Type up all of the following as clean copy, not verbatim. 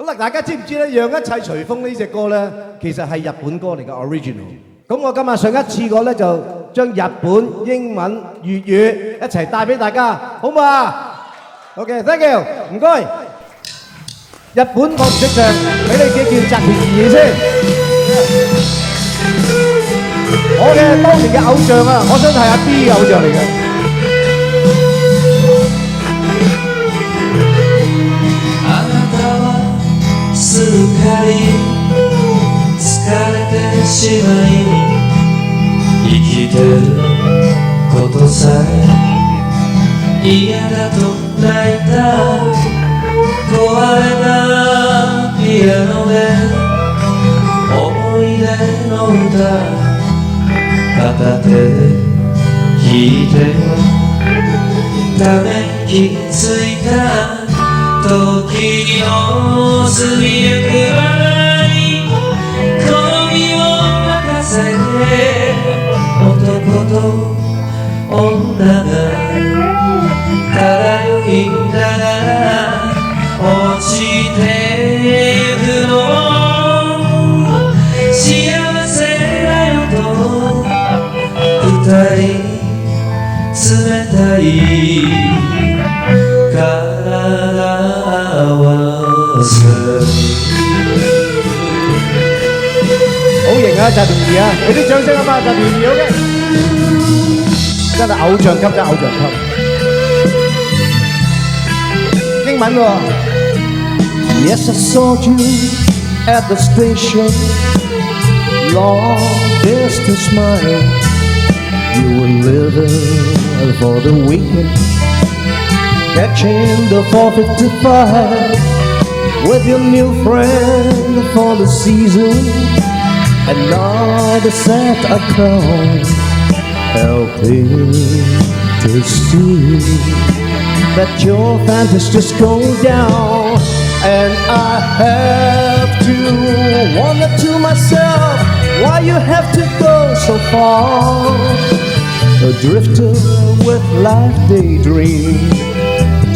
好啦，大家知唔知咧？讓一切隨風呢隻歌咧，其實係日本歌嚟嘅 original。咁我今日上一次過咧就將日本、英文、粵語一齊帶俾大家，好唔好啊 ？OK，thank you，唔該。日本我唔識唱，俾你幾件澤田研二先。我嘅當年嘅偶像啊，我想係阿 B 嘅偶像嚟嘅。すっかり疲れてしまい生きてることさえ嫌だと泣いた壊れたピアノで思い出の歌片手で弾いてため息ついた時の過ぎゆく間に恋を任せて男と女が漂いながら落ちてゆくの幸せだよと二人冷たい好型啊，澤田二啊！俾啲掌聲啊嘛，澤田二好嘅，真係偶像級，真係偶像級。英文喎。Yes, I saw you at the station. Long distance smile. You were living for the weekend. Catching the 455 with your new friend for the season. Another set account, helping to see that your fantasies just go down. And I have to wonder to myself why you have to go so far. A drifter with life daydream,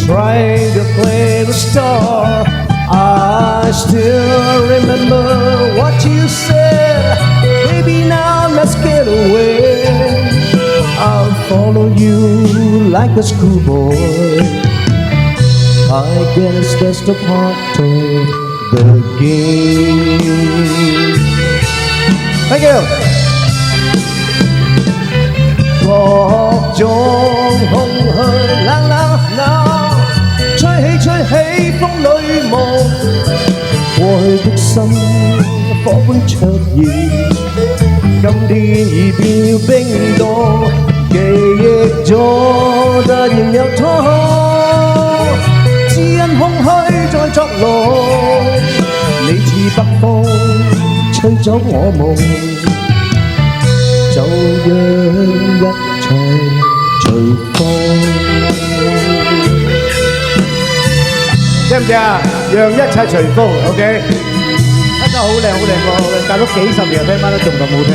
trying to play the star. I still remember what you said. Baby, now let's get away. I'll follow you like a schoolboy. I guess that's the part of the game. Thank you. 各種空虛冷冷鬧，吹起風裏夢，過去的心火般灼熱，今天已變了冰凍，記憶中突然有痛，只因空虛在作弄，你似北風吹走我夢，就讓一切隨風。知唔知啊？讓一切隨風 ，OK？ 真係好靚，好靚歌，好靚，隔咗幾十年聽翻都仲咁好聽。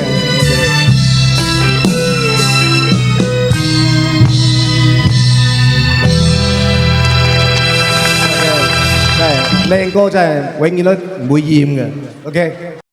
真係靚歌真係永遠都唔會厭嘅 ，OK？